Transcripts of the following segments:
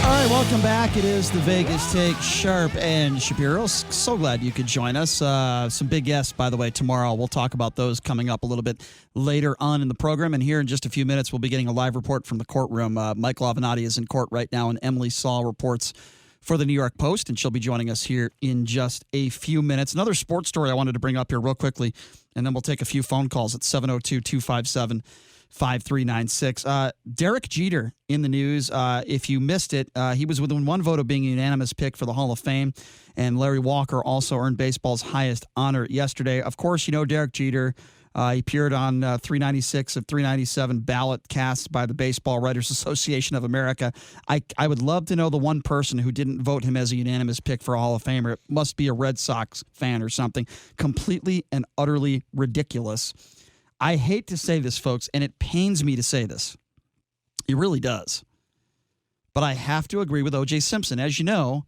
All right, welcome back. It is the Vegas Take, Sharp and Shapiro. So glad you could join us. Some big guests, by the way, tomorrow. We'll talk about those coming up a little bit later on in the program. And here in just a few minutes, we'll be getting a live report from the courtroom. Michael Avenatti is in court right now, and Emily Saul reports for the New York Post, and she'll be joining us here in just a few minutes. Another sports story I wanted to bring up here real quickly, and then we'll take a few phone calls at 702-257-5396. Derek Jeter in the news. If you missed it, he was within one vote of being a unanimous pick for the Hall of Fame, and Larry Walker also earned baseball's highest honor yesterday. Of course, you know Derek Jeter. He appeared on 396 of 397 ballot cast by the Baseball Writers Association of America. I would love to know the one person who didn't vote him as a unanimous pick for a Hall of Famer. It must be a Red Sox fan or something. Completely and utterly ridiculous. I hate to say this, folks, and it pains me to say this. It really does. But I have to agree with O.J. Simpson. As you know,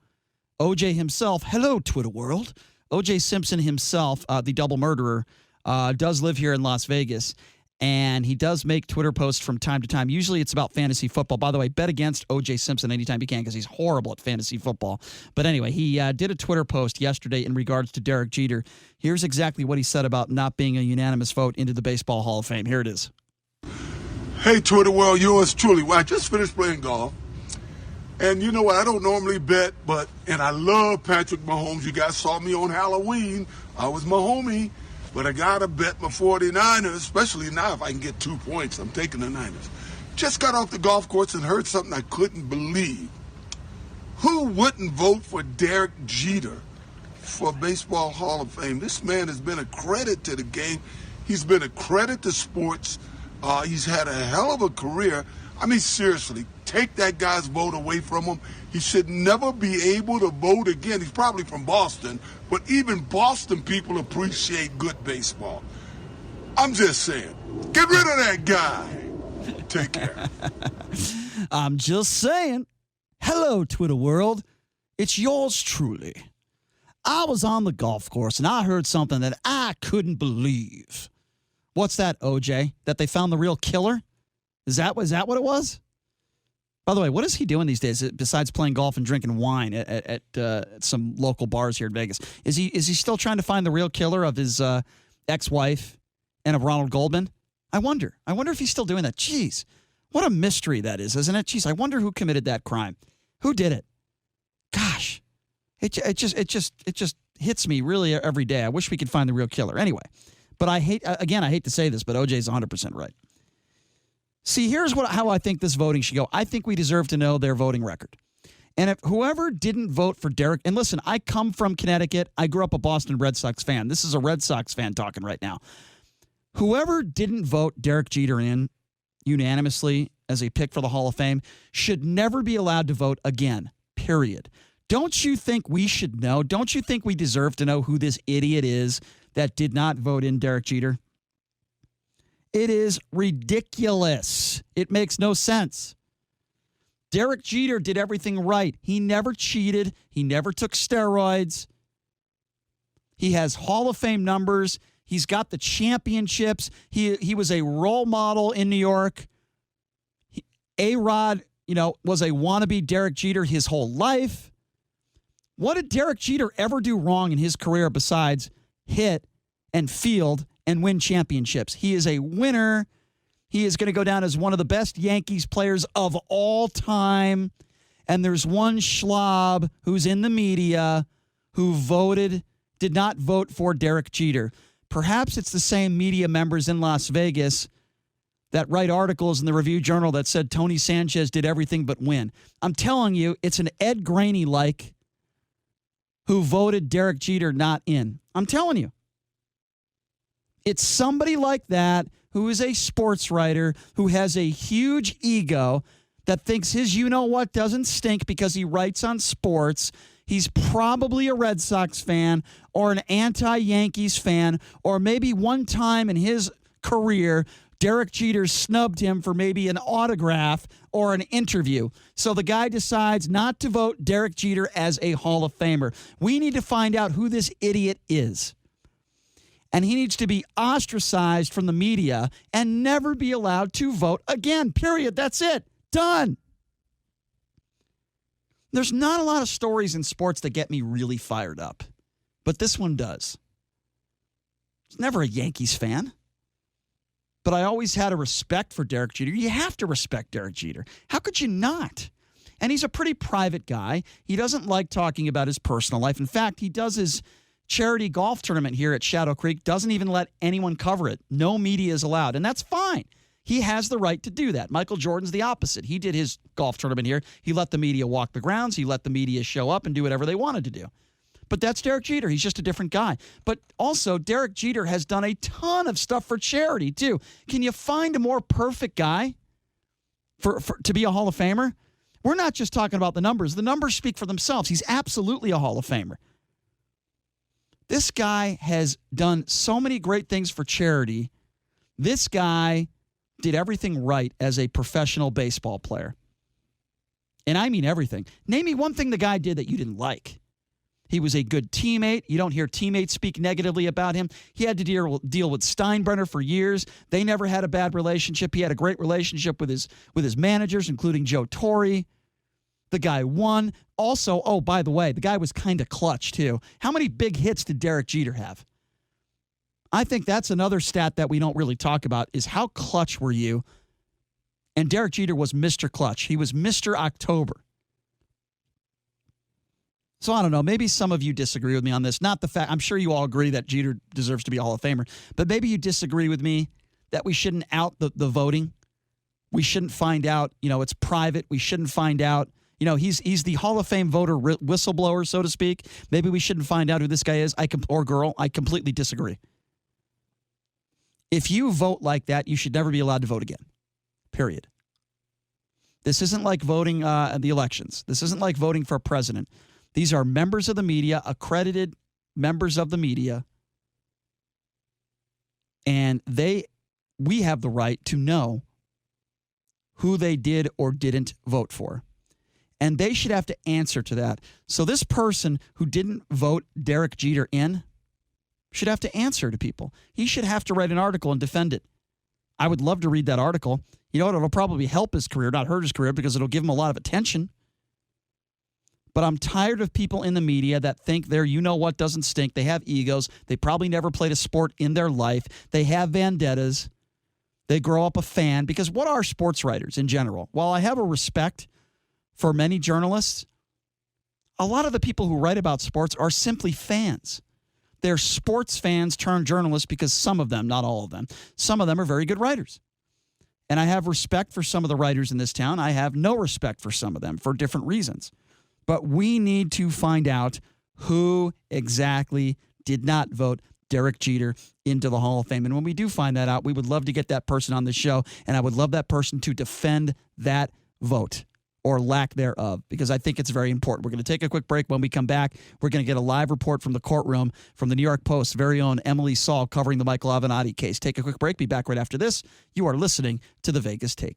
O.J. himself, hello, Twitter world, O.J. Simpson himself, the double murderer, does live here in Las Vegas, and he does make Twitter posts from time to time. Usually it's about fantasy football. By the way, bet against O.J. Simpson anytime you can because he's horrible at fantasy football. But anyway, he did a Twitter post yesterday in regards to Derek Jeter. Here's exactly what he said about not being a unanimous vote into the Baseball Hall of Fame. Here it is. Hey, Twitter world, yours truly. Well, I just finished playing golf. And you know what? I don't normally bet, and I love Patrick Mahomes. You guys saw me on Halloween. I was Mahomie. But I got to bet my 49ers, especially now if I can get 2 points. I'm taking the Niners. Just got off the golf course and heard something I couldn't believe. Who wouldn't vote for Derek Jeter for Baseball Hall of Fame? This man has been a credit to the game. He's been a credit to sports. He's had a hell of a career. I mean, seriously, take that guy's vote away from him. He should never be able to vote again. He's probably from Boston, but even Boston people appreciate good baseball. I'm just saying, get rid of that guy. Take care. I'm just saying. Hello, Twitter world. It's yours truly. I was on the golf course, and I heard something that I couldn't believe. What's that, OJ? That they found the real killer? Is that what it was? By the way, what is he doing these days besides playing golf and drinking wine at some local bars here in Vegas? Is he still trying to find the real killer of his ex-wife and of Ronald Goldman? I wonder if he's still doing that. Jeez, what a mystery that is, isn't it? Jeez, I wonder who committed that crime. Who did it? Gosh, it just hits me really every day. I wish we could find the real killer. Anyway, but I hate to say this, but OJ's 100% right. See, here's how I think this voting should go. I think we deserve to know their voting record. And if whoever didn't vote for Derek, and listen, I come from Connecticut. I grew up a Boston Red Sox fan. This is a Red Sox fan talking right now. Whoever didn't vote Derek Jeter in unanimously as a pick for the Hall of Fame should never be allowed to vote again, period. Don't you think we should know? Don't you think we deserve to know who this idiot is that did not vote in Derek Jeter? It is ridiculous. It makes no sense. Derek Jeter did everything right. He never cheated. He never took steroids. He has Hall of Fame numbers. He's got the championships. He was a role model in New York. A-Rod, was a wannabe Derek Jeter his whole life. What did Derek Jeter ever do wrong in his career besides hit and field and win championships? He is a winner. He is going to go down as one of the best Yankees players of all time. And there's one schlob who's in the media who did not vote for Derek Jeter. Perhaps it's the same media members in Las Vegas that write articles in the Review Journal that said Tony Sanchez did everything but win. I'm telling you, it's an Ed Graney-like who voted Derek Jeter not in. I'm telling you. It's somebody like that who is a sports writer, who has a huge ego, that thinks his you-know-what doesn't stink because he writes on sports. He's probably a Red Sox fan or an anti-Yankees fan, or maybe one time in his career, Derek Jeter snubbed him for maybe an autograph or an interview. So the guy decides not to vote Derek Jeter as a Hall of Famer. We need to find out who this idiot is. And he needs to be ostracized from the media and never be allowed to vote again. Period. That's it. Done. There's not a lot of stories in sports that get me really fired up, but this one does. I was never a Yankees fan, but I always had a respect for Derek Jeter. You have to respect Derek Jeter. How could you not? And he's a pretty private guy. He doesn't like talking about his personal life. In fact, he does his charity golf tournament here at Shadow Creek, doesn't even let anyone cover it. No media is allowed, and that's fine. He has the right to do that. Michael Jordan's the opposite. He did his golf tournament here. He let the media walk the grounds. He let the media show up and do whatever they wanted to do. But that's Derek Jeter. He's just a different guy. But also, Derek Jeter has done a ton of stuff for charity, too. Can you find a more perfect guy to be a Hall of Famer? We're not just talking about the numbers. The numbers speak for themselves. He's absolutely a Hall of Famer. This guy has done so many great things for charity. This guy did everything right as a professional baseball player. And I mean everything. Name me one thing the guy did that you didn't like. He was a good teammate. You don't hear teammates speak negatively about him. He had to deal with Steinbrenner for years. They never had a bad relationship. He had a great relationship with his managers, including Joe Torre. The guy won. Also, oh, by the way, the guy was kind of clutch, too. How many big hits did Derek Jeter have? I think that's another stat that we don't really talk about is how clutch were you? And Derek Jeter was Mr. Clutch. He was Mr. October. So I don't know. Maybe some of you disagree with me on this. Not the fact. I'm sure you all agree that Jeter deserves to be a Hall of Famer. But maybe you disagree with me that we shouldn't out the voting. We shouldn't find out. It's private. We shouldn't find out. He's the Hall of Fame voter whistleblower, so to speak. Maybe we shouldn't find out who this guy is or girl. I completely disagree. If you vote like that, you should never be allowed to vote again. Period. This isn't like voting in the elections. This isn't like voting for a president. These are members of the media, accredited members of the media, and we have the right to know who they did or didn't vote for. And they should have to answer to that. So this person who didn't vote Derek Jeter in should have to answer to people. He should have to write an article and defend it. I would love to read that article. You know what? It'll probably help his career, not hurt his career, because it'll give him a lot of attention. But I'm tired of people in the media that think they're you-know-what doesn't stink. They have egos. They probably never played a sport in their life. They have vendettas. They grow up a fan. Because what are sports writers in general? While I have a respect for many journalists, a lot of the people who write about sports are simply fans. They're sports fans turned journalists because some of them, not all of them, some of them are very good writers. And I have respect for some of the writers in this town. I have no respect for some of them for different reasons. But we need to find out who exactly did not vote Derek Jeter into the Hall of Fame. And when we do find that out, we would love to get that person on the show, and I would love that person to defend that vote or lack thereof, because I think it's very important. We're going to take a quick break. When we come back, we're going to get a live report from the courtroom from the New York Post's very own Emily Saul covering the Michael Avenatti case. Take a quick break. Be back right after this. You are listening to The Vegas Take.